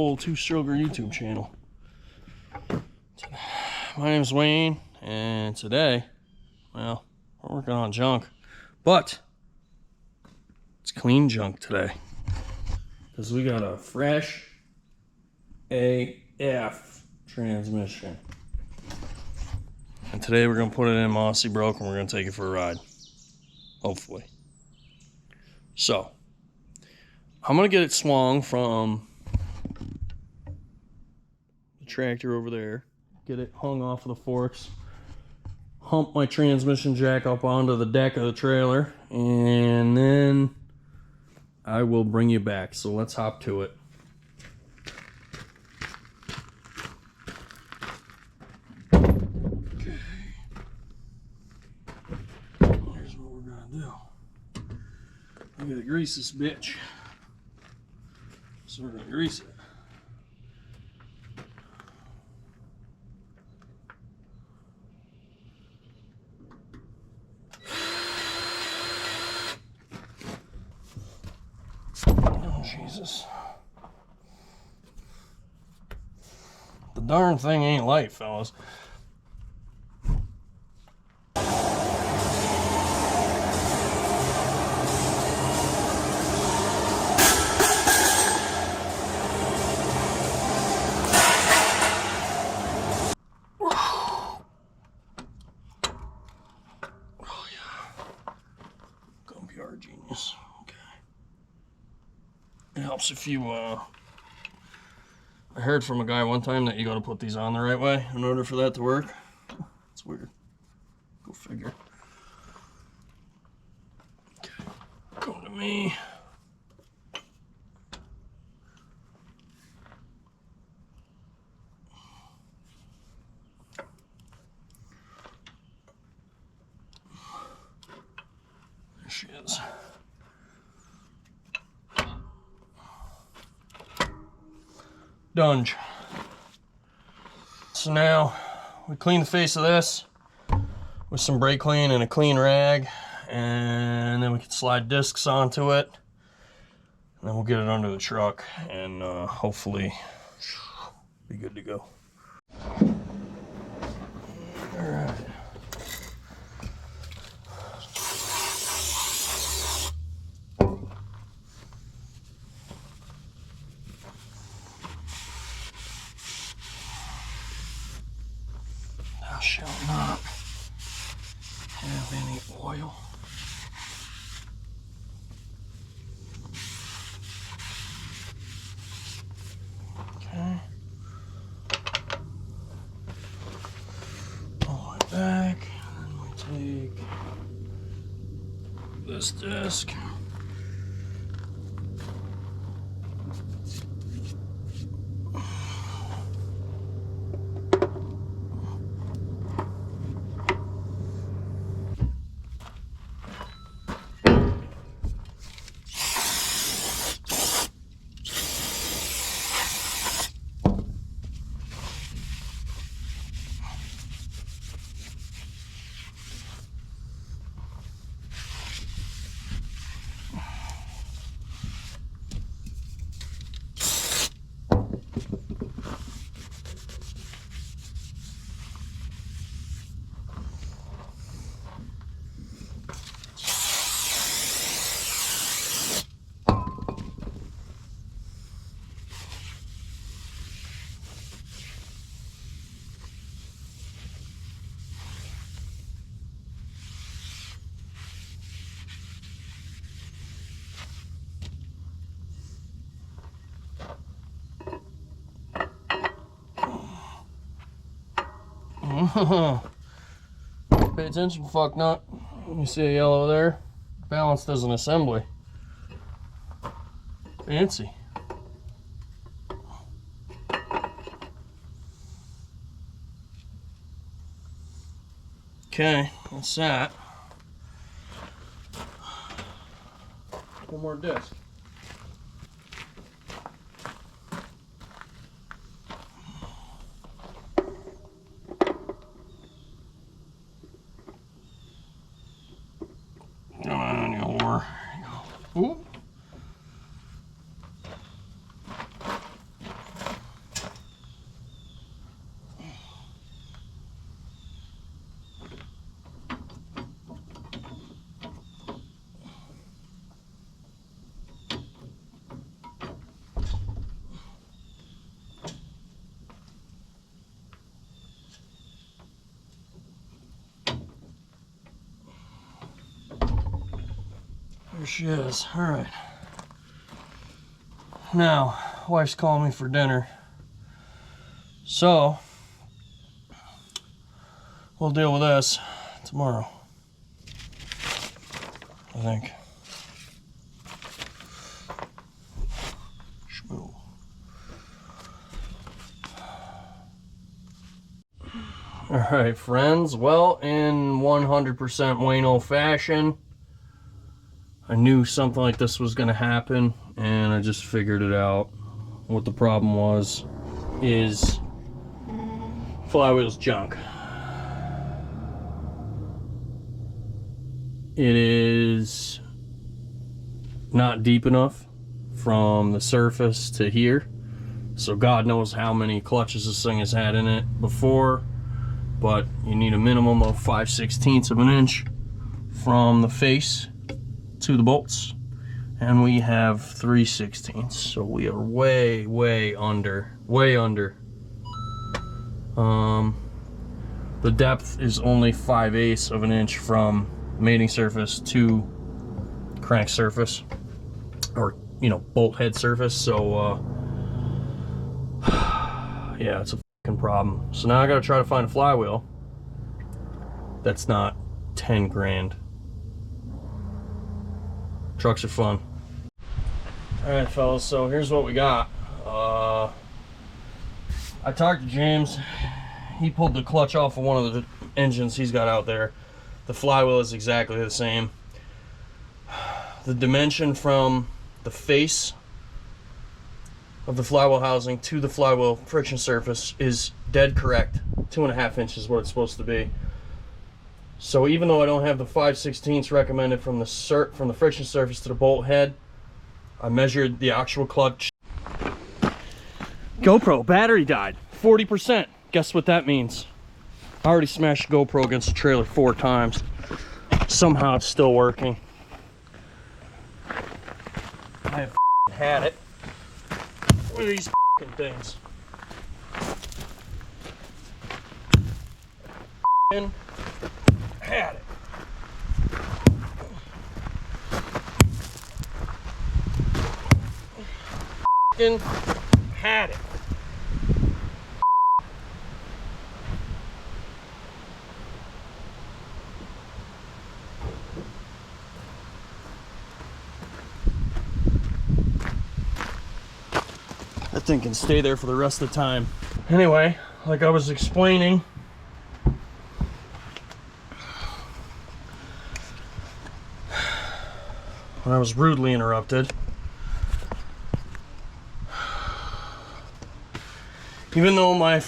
old two-stroker YouTube channel. My name is Wayne, and today, well, we're working on junk, but it's clean junk today because we got a fresh AF transmission, and today we're gonna put it in Mossy Broke and we're gonna take it for a ride, hopefully. So I'm gonna get it swung from the tractor over there, get it hung off of the forks, hump my transmission jack up onto the deck of the trailer, and then I will bring you back. So let's hop to it. Okay. Here's what we're gonna do. I gotta grease this bitch. So we're gonna grease it. Oh, Jesus. The darn thing ain't light, fellas. Genius. Okay. It helps if you, I heard from a guy one time that you gotta put these on the right way in order for that to work. It's weird. Go figure. Okay. Come to me. There she is. Done. So now we clean the face of this with some brake clean and a clean rag, and then we can slide discs onto it, and then we'll get it under the truck and hopefully be good to go. All right. Thou shalt not have any oil. Okay. All the way back, and we take this disc. Pay attention, fucknut. You see a yellow there? Balanced as an assembly. Fancy. Okay, that's that. One more disc. Come on, you whore. Ooh. she is. All right. Now, wife's calling me for dinner. So, we'll deal with this tomorrow, I think. Shmoo. All right, friends. Well, in 100% Wayno fashion, I knew something like this was going to happen, and I just figured it out. What the problem was is flywheel's junk. It is not deep enough from the surface to here, so God knows how many clutches this thing has had in it before, but you need a minimum of 5/16 of an inch from the face to the bolts, and we have 3/16, so we are way under. The depth is only 5/8 of an inch from mating surface to crank surface, or bolt head surface. So yeah, it's a fucking problem. So now I gotta try to find a flywheel that's not 10 grand. Trucks are fun. All right, fellas, so here's what we got. I talked to James. He pulled the clutch off of one of the engines he's got out there. The flywheel is exactly the same. The dimension from the face of the flywheel housing to the flywheel friction surface is dead correct. 2.5 inches is what it's supposed to be. So even though I don't have the 5/16 recommended from the friction surface to the bolt head, I measured the actual clutch. GoPro battery died, 40%. Guess what that means? I already smashed GoPro against the trailer 4 times. Somehow it's still working. I have had it. Look at these things. Had it. Had it. That thing can stay there for the rest of the time. Anyway, like I was explaining, when I was rudely interrupted, even though my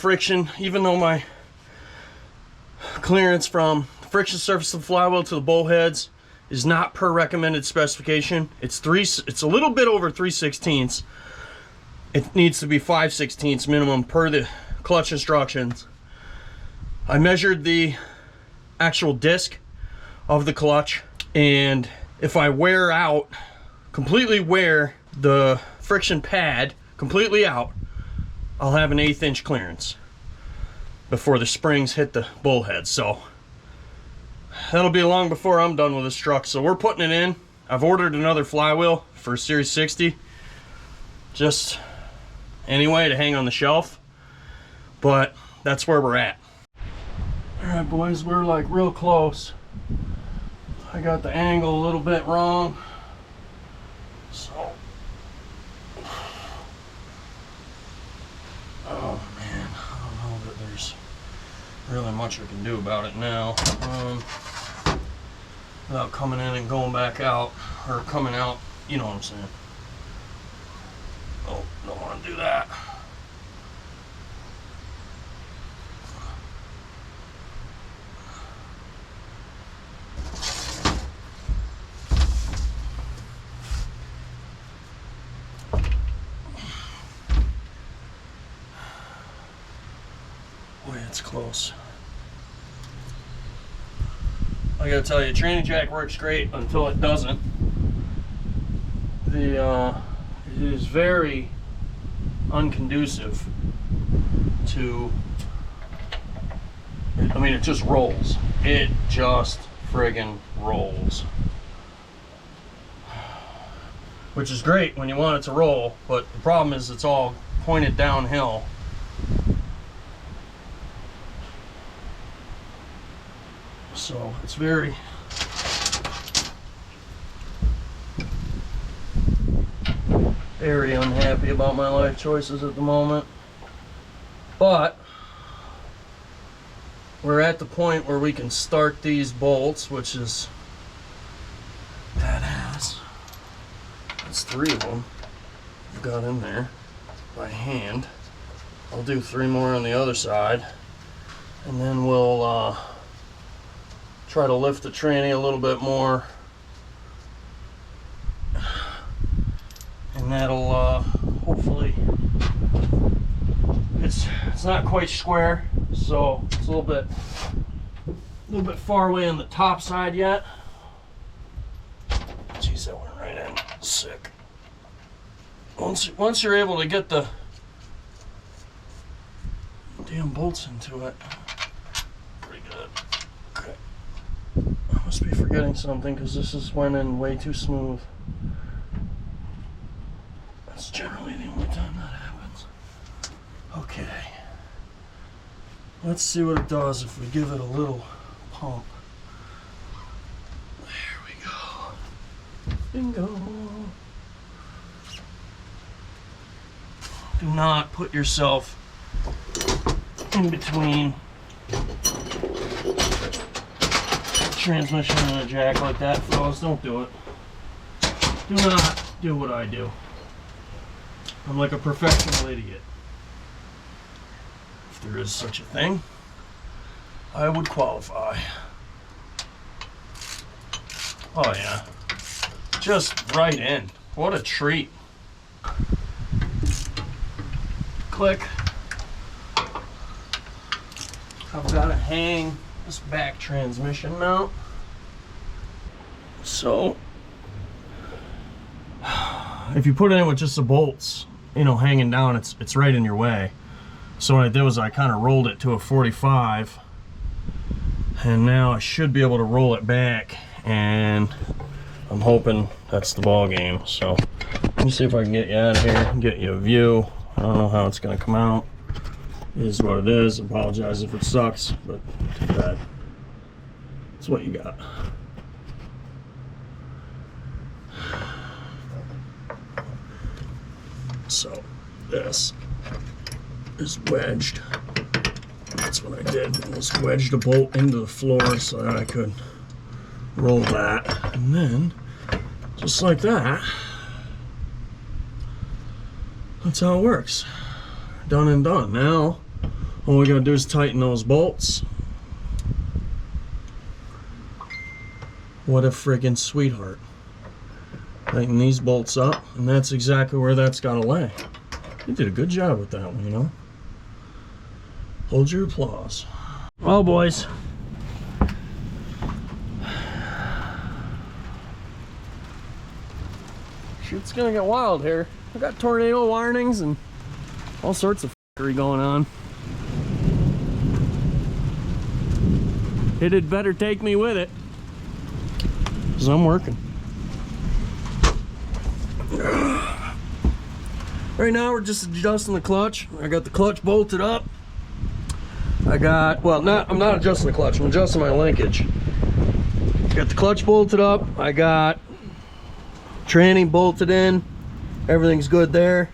clearance from friction surface of the flywheel to the bolt heads is not per recommended specification, it's a little bit over 3/16. It needs to be 5/16 minimum per the clutch instructions. I measured the actual disc of the clutch, and if I completely wear the friction pad completely out, I'll have an 1/8 inch clearance before the springs hit the bolt head. So that'll be long before I'm done with this truck. So we're putting it in. I've ordered another flywheel for Series 60. Just anyway to hang on the shelf, but that's where we're at. All right, boys, we're like real close. I got the angle a little bit wrong, so oh man, I don't know that there's really much I can do about it now, without coming in and going back out, or coming out, you know what I'm saying. Oh, don't want to do that. Boy, it's close. I gotta tell you, training jack works great until it doesn't. It is very unconducive to, I mean, it just rolls. It just friggin' rolls. which is great when you want it to roll, but the problem is it's all pointed downhill. So it's very unhappy about my life choices at the moment. But we're at the point where we can start these bolts, which is badass. That's 3 of them I've got in there by hand. I'll do 3 more on the other side, and then we'll try to lift the tranny a little bit more, and that'll hopefully, it's not quite square, so it's a little bit far away on the top side yet. Jeez, that went right in. Sick. Once you're able to get the damn bolts into it, pretty good. Okay. I must be forgetting something because this is went in way too smooth. That's generally the only time that happens. Okay. Let's see what it does if we give it a little pump. There we go. Bingo. Do not put yourself in between transmission and a jack like that, fellas. Don't do it. Do not do what I do. I'm like a professional idiot. If there is such a thing, I would qualify. Oh yeah. Just right in. What a treat. Click. I've got to hang this back transmission mount. So, if you put it in with just the bolts, you know, hanging down, it's right in your way. So what I did was I kind of rolled it to a 45, and now I should be able to roll it back, and I'm hoping that's the ball game. So let me see if I can get you out of here and get you a view. I don't know how it's going to come out. It is what it is. Apologize if it sucks, but too bad. It's what you got. So this is wedged. That's what I did. I just wedged a bolt into the floor so that I could roll that. And then, just like that, that's how it works. Done and done. Now, all we gotta do is tighten those bolts. What a friggin' sweetheart. Tighten these bolts up, and that's exactly where that's gotta lay. You did a good job with that one, you know? Hold your applause. Well, boys. Shit's gonna get wild here. I got tornado warnings and all sorts of f***ery going on. It had better take me with it, because I'm working. Right now we're just adjusting the clutch. I got the clutch bolted up. I'm not adjusting the clutch, I'm adjusting my linkage. Got the clutch bolted up. I got tranny bolted in. Everything's good there.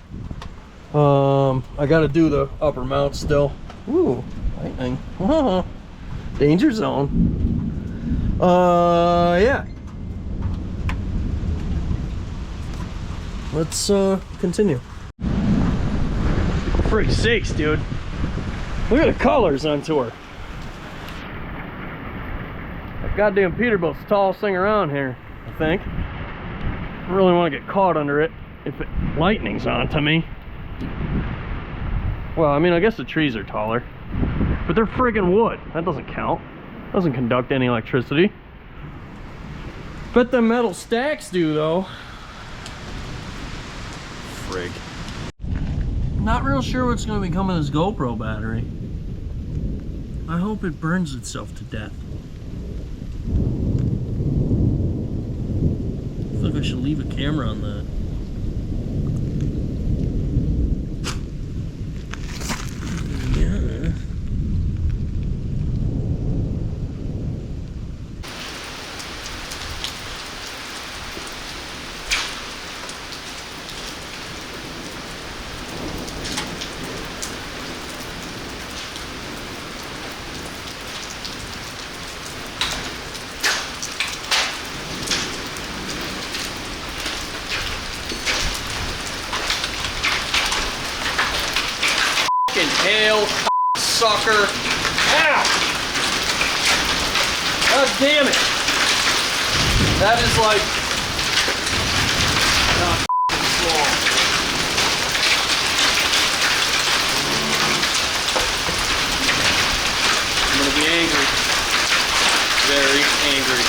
I gotta do the upper mount still. Ooh, lightning. Danger zone. Yeah. Let's continue. For sakes, dude. Look at the colors on tour. That goddamn Peterbilt's the tallest thing around here, I think. I don't really want to get caught under it if it lightnings onto me. Well, I mean, I guess the trees are taller, but they're friggin' wood. That doesn't count. Doesn't conduct any electricity. Bet the metal stacks do, though. Frig. Not real sure what's going to become of this GoPro battery. I hope it burns itself to death. I feel like I should leave a camera on that. fucking hell, sucker. Ow! God damn it. That is like not small. I'm gonna be angry. Very angry.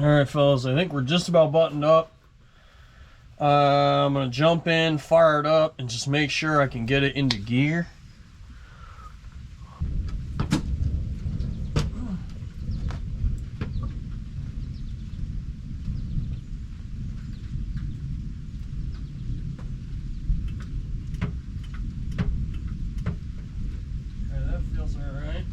Alright fellas, I think we're just about buttoned up. I'm going to jump in, fire it up, and just make sure I can get it into gear. Okay, that feels alright.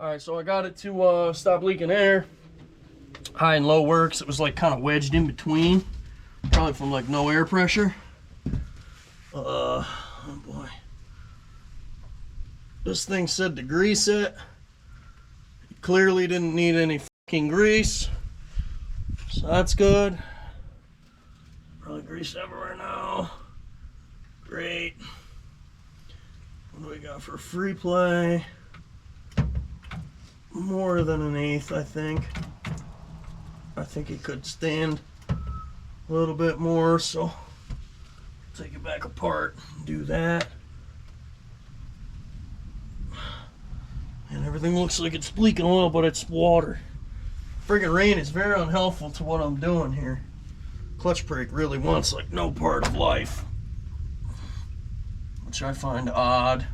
Alright, so I got it to stop leaking air. High and low works. It was like kind of wedged in between. Probably from like no air pressure. Oh boy. This thing said to grease it. It clearly didn't need any fucking grease. So that's good. Probably grease everywhere now. Great. What do we got for free play? More than an eighth, I think. I think it could stand a little bit more, so take it back apart and do that. And everything looks like it's leaking oil, but it's water. Friggin' rain is very unhelpful to what I'm doing here. Clutch brake really wants like no part of life, which I find odd.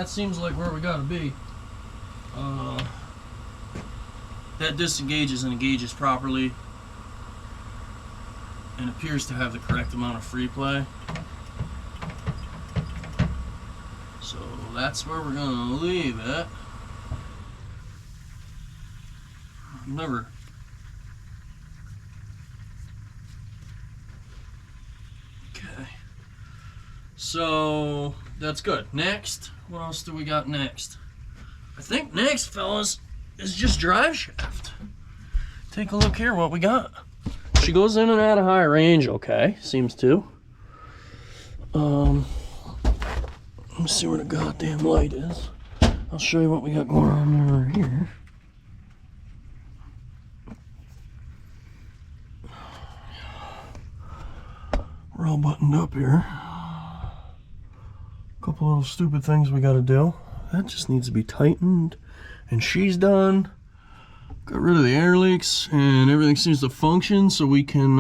that seems like where we gotta be. That disengages and engages properly and appears to have the correct amount of free play. So that's where we're gonna leave it. Never. Okay. So that's good. Next, what else do we got next? I think next, fellas, is just drive shaft. Take a look here what we got. She goes in and out of high range, okay, seems to. Let me see where the goddamn light is. I'll show you what we got going on over here. We're all buttoned up here. Couple little stupid things we gotta do. That just needs to be tightened, and she's done. Got rid of the air leaks, and everything seems to function, so we can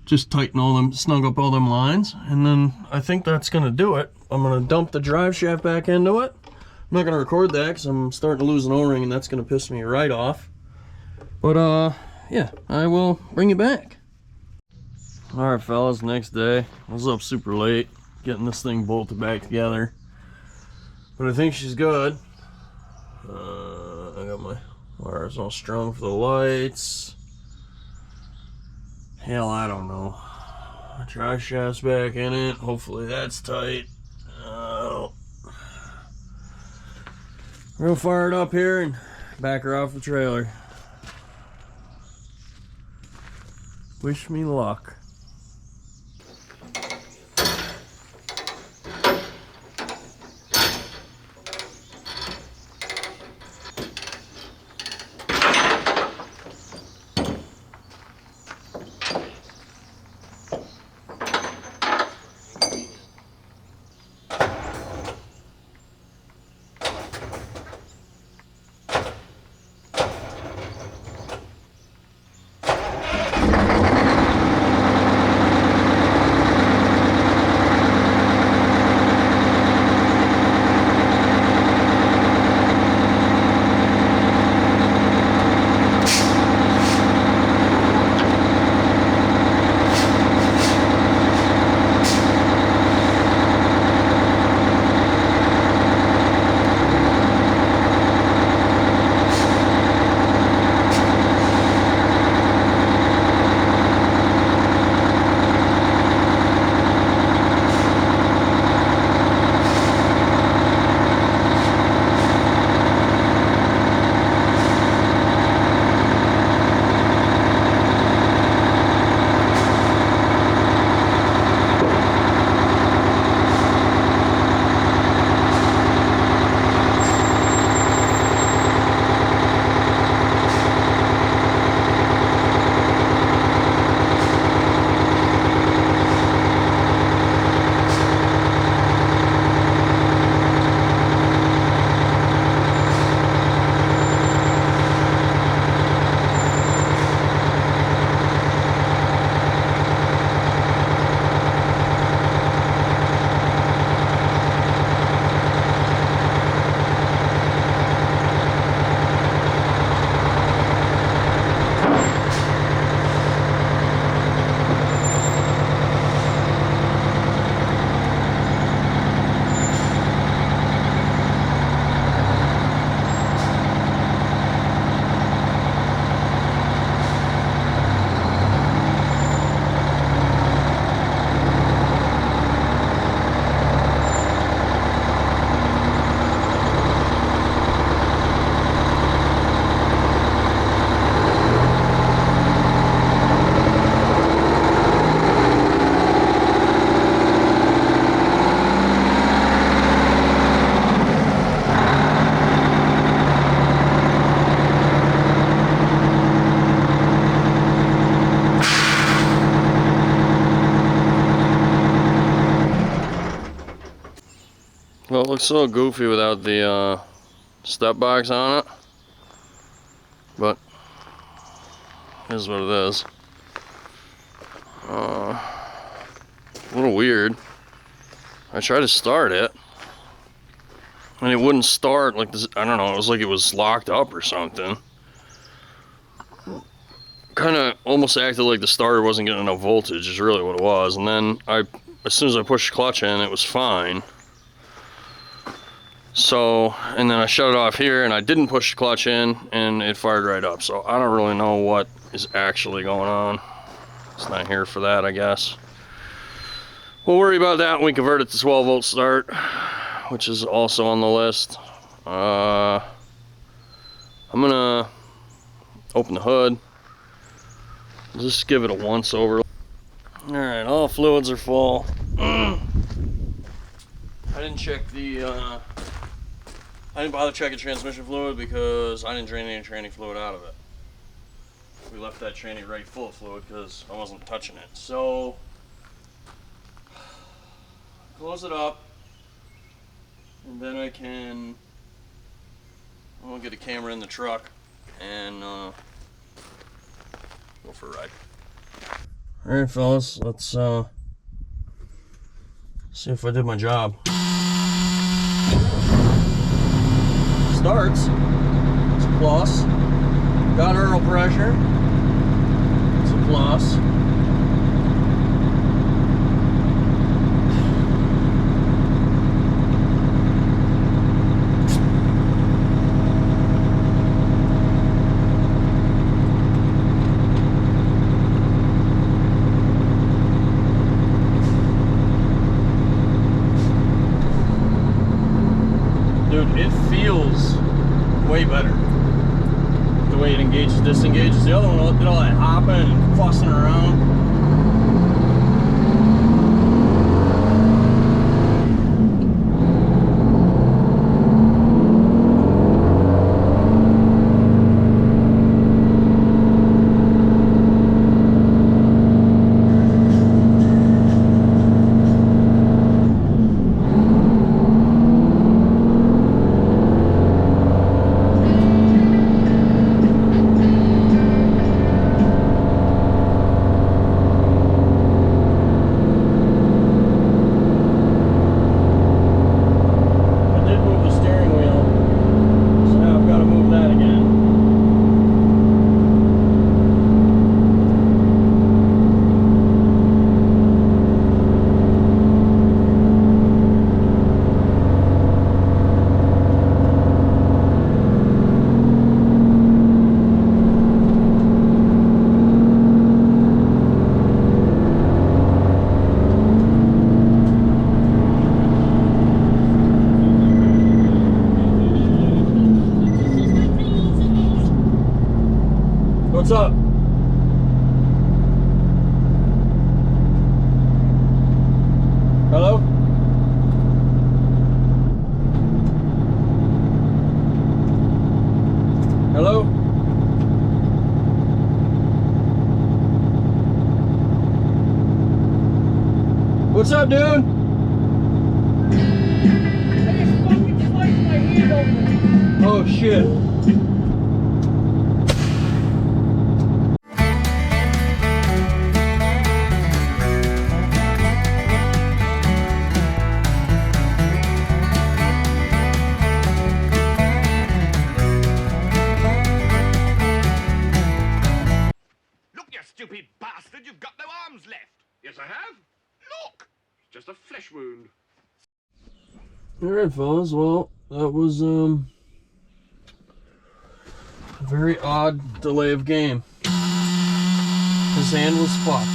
just tighten all them, snug up all them lines, and then I think that's gonna do it. I'm gonna dump the drive shaft back into it. I'm not gonna record that because I'm starting to lose an O-ring, and that's gonna piss me right off. But yeah, I will bring you back. All right, fellas, next day. I was up super late getting this thing bolted back together, but I think she's good. I got my wires all strung for the lights. Hell, I don't know. Drive shaft's back in it. Hopefully that's tight. We're gonna fire it up here and back her off the trailer. Wish me luck. Well, it looks so goofy without the step box on it, but it is what it is. A little weird. I tried to start it, and it wouldn't start. Like this, I don't know, it was like it was locked up or something. Kind of almost acted like the starter wasn't getting enough voltage is really what it was. And then as soon as I pushed the clutch in, it was fine. So, and then I shut it off here and I didn't push the clutch in and it fired right up. So I don't really know what is actually going on. It's not here for that, I guess. We'll worry about that when we convert it to 12 volt start, which is also on the list. I'm gonna open the hood. Just give it a once over. Alright, all fluids are full. I didn't check the, I didn't bother checking transmission fluid because I didn't drain any tranny fluid out of it. We left that tranny right full of fluid because I wasn't touching it. So, close it up, and then I'm gonna get a camera in the truck and go for a ride. Alright fellas, let's see if I did my job. Starts, it's a plus. Got aero pressure, it's a plus. It feels way better the way it engages, disengages. The other one did all that hopping and fussing around. What's up? Hello? Hello? What's up, dude? I just fucking sliced my hand open. Oh, shit. Stupid bastard, you've got no arms left. Yes, I have. Look! It's just a flesh wound. Alright, fellas, well, that was, a very odd delay of game. His hand was fucked.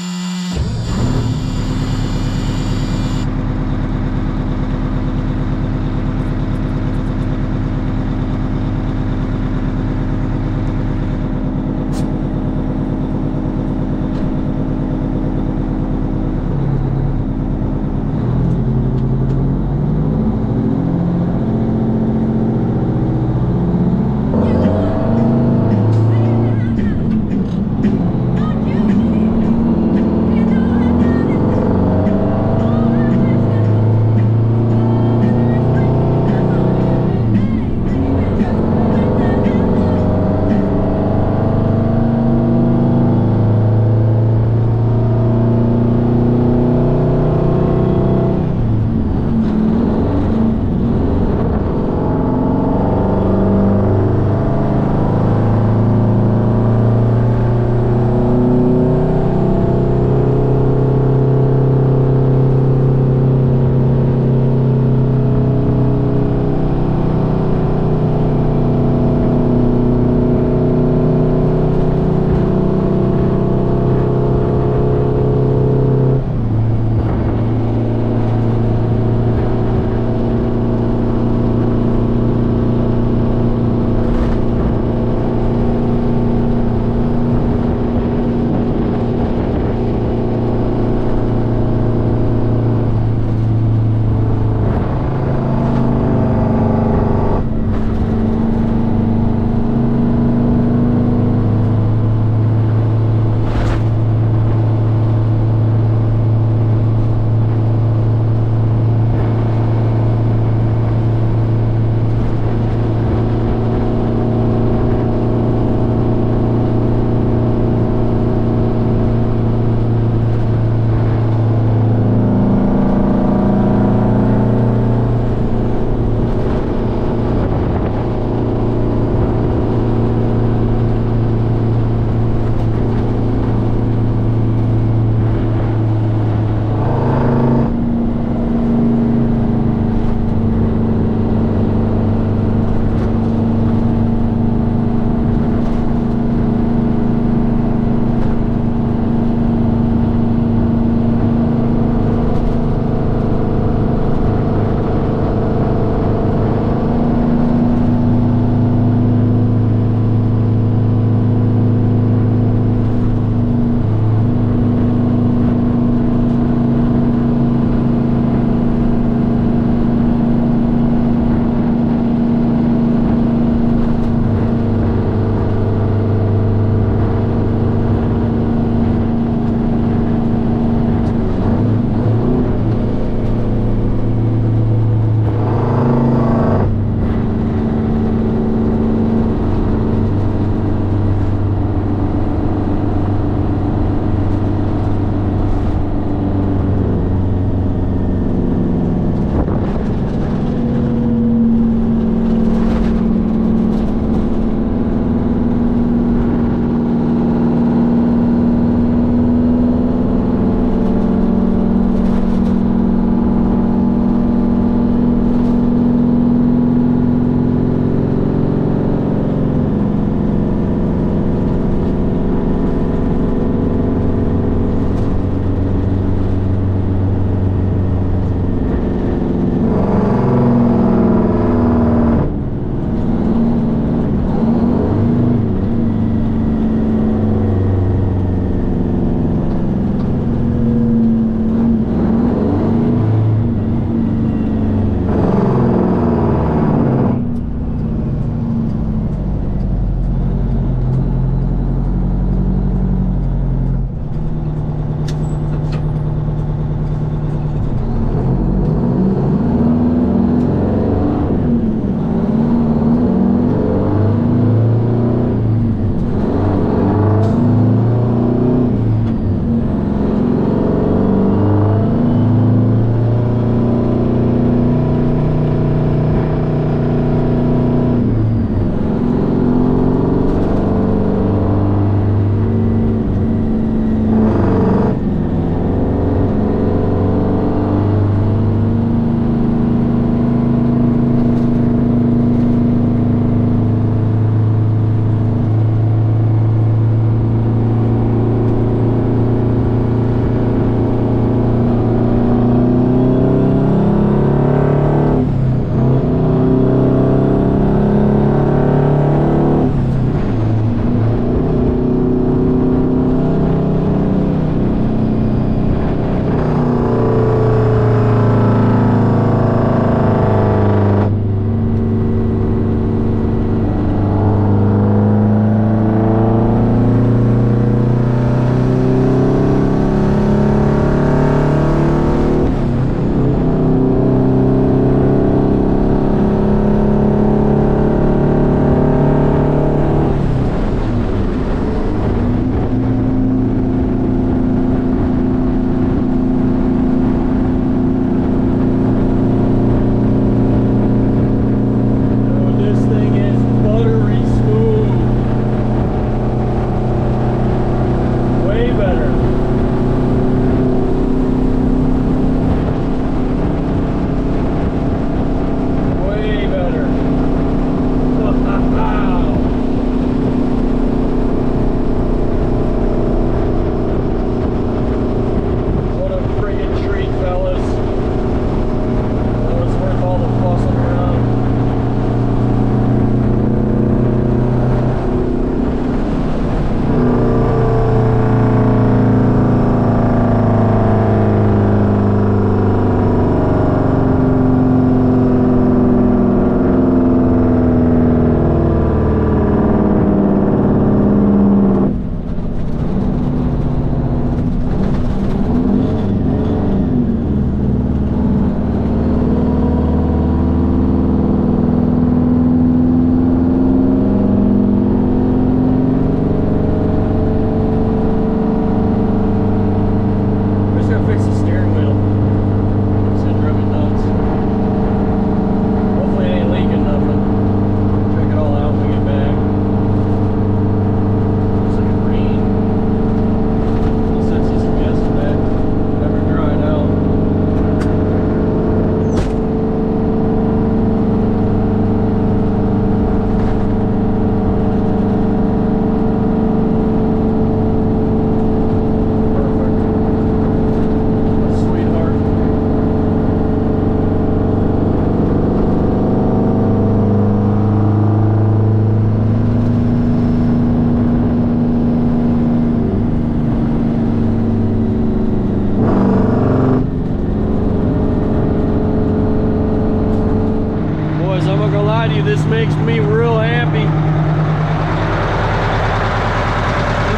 This makes me real happy. Look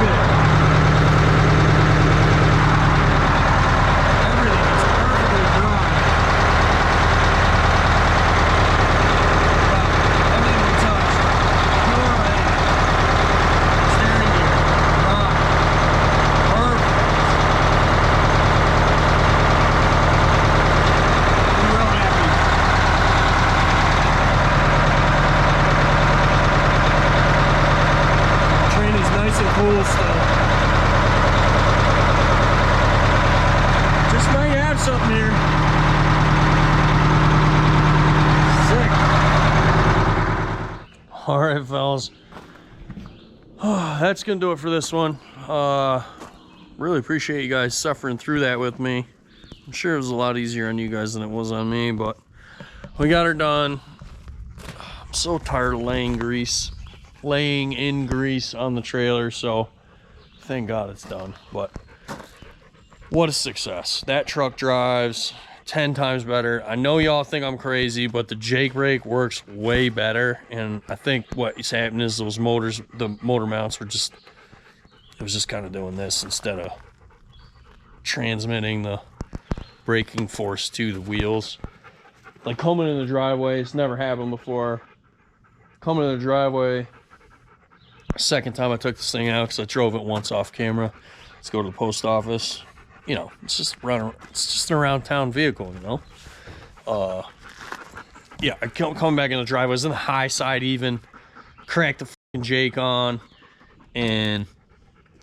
at it. Everything is perfectly dry. Wow, everything we touch. Pure A. Steering gear. Dry. Perfect. I'm real happy. Train is nice and cool still. Just might have something here. Sick. All right, fellas. That's gonna do it for this one. Really appreciate you guys suffering through that with me. I'm sure it was a lot easier on you guys than it was on me, but we got her done. I'm so tired of laying in grease on the trailer, so thank God it's done. But what a success. That truck drives 10 times better. I know y'all think I'm crazy, but the Jake brake works way better. And I think what's happening is those motors, the motor mounts were just, it was just kind of doing this instead of transmitting the braking force to the wheels. Like coming in the driveway, it's never happened before. Coming in the driveway, second time I took this thing out because I drove it once off camera. Let's go to the post office. You know, it's just an around town vehicle, you know. Yeah, I coming back in the driveway. I was in the high side even, cracked the fucking Jake on, and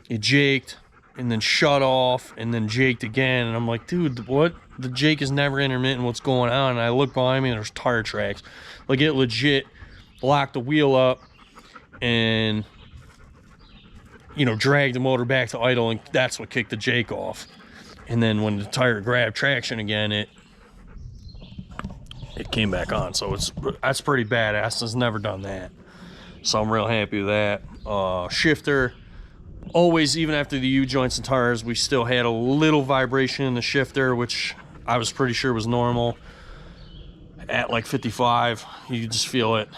it jaked, and then shut off, and then jaked again. And I'm like, dude, what? The Jake is never intermittent. What's going on? And I look behind me, and there's tire tracks. Like, it legit locked the wheel up, and you know, dragged the motor back to idle, and that's what kicked the Jake off. And then when the tire grabbed traction again, it came back on. So that's pretty badass. It's never done that. So I'm real happy with that. Shifter, always, even after the U-joints and tires, we still had a little vibration in the shifter, which I was pretty sure was normal. At like 55, you could just feel it.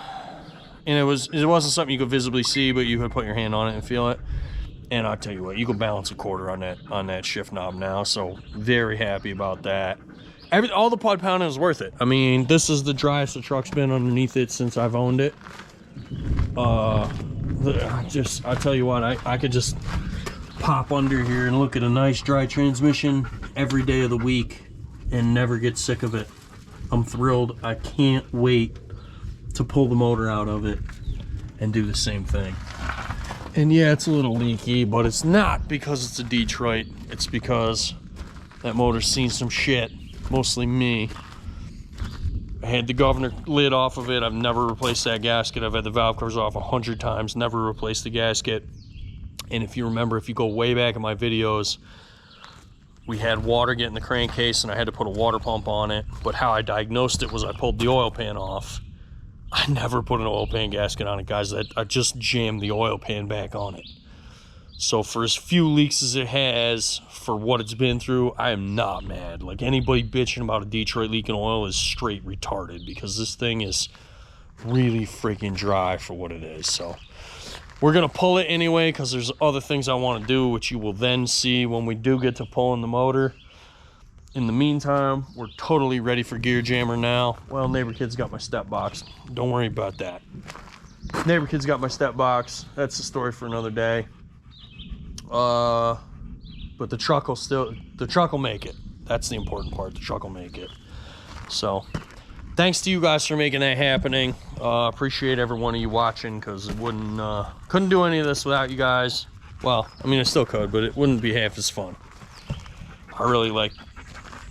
And it wasn't something you could visibly see, but you could put your hand on it and feel it. And I'll tell you what, you can balance a quarter on that shift knob now, so very happy about that. All the pod pounding is worth it. I mean, this is the driest the truck's been underneath it since I've owned it. I'll tell you what, I could just pop under here and look at a nice dry transmission every day of the week and never get sick of it. I'm thrilled. I can't wait to pull the motor out of it and do the same thing. And yeah, it's a little leaky, but it's not because it's a Detroit. It's because that motor's seen some shit, mostly me. I had the governor lid off of it. I've never replaced that gasket. I've had the valve covers off 100 times, never replaced the gasket. And if you remember, if you go way back in my videos, we had water get in the crankcase and I had to put a water pump on it. But how I diagnosed it was I pulled the oil pan off. I never put an oil pan gasket on it, guys. I just jammed the oil pan back on it. So for as few leaks as it has, for what it's been through, I am not mad. Like, anybody bitching about a Detroit leaking oil is straight retarded, because this thing is really freaking dry for what it is. So we're gonna pull it anyway, because there's other things I want to do, which you will then see when we do get to pulling the motor. In the meantime, we're totally ready for Gear Jammer now. Well, Neighbor Kid's got my step box. Don't worry about that. Neighbor Kid's got my step box. That's the story for another day. But the truck will make it. That's the important part. The truck will make it. So thanks to you guys for making that happening. Appreciate every one of you watching, because it couldn't do any of this without you guys. Well, I mean, I still could, but it wouldn't be half as fun. I really like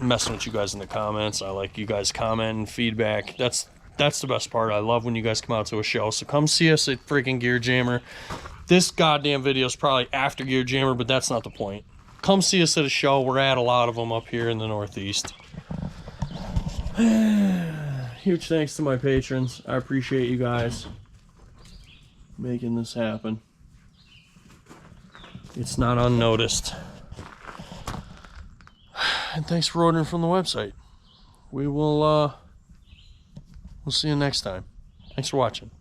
messing with you guys in the comments. I like you guys commenting, feedback. That's the best part. I love when you guys come out to a show. So come see us at freaking Gear Jammer. This goddamn video is probably after Gear Jammer, but that's not the point. Come see us at a show. We're at a lot of them up here in the Northeast. Huge thanks to my patrons. I appreciate you guys making this happen. It's not unnoticed. And thanks for ordering from the website. We'll see you next time. Thanks for watching.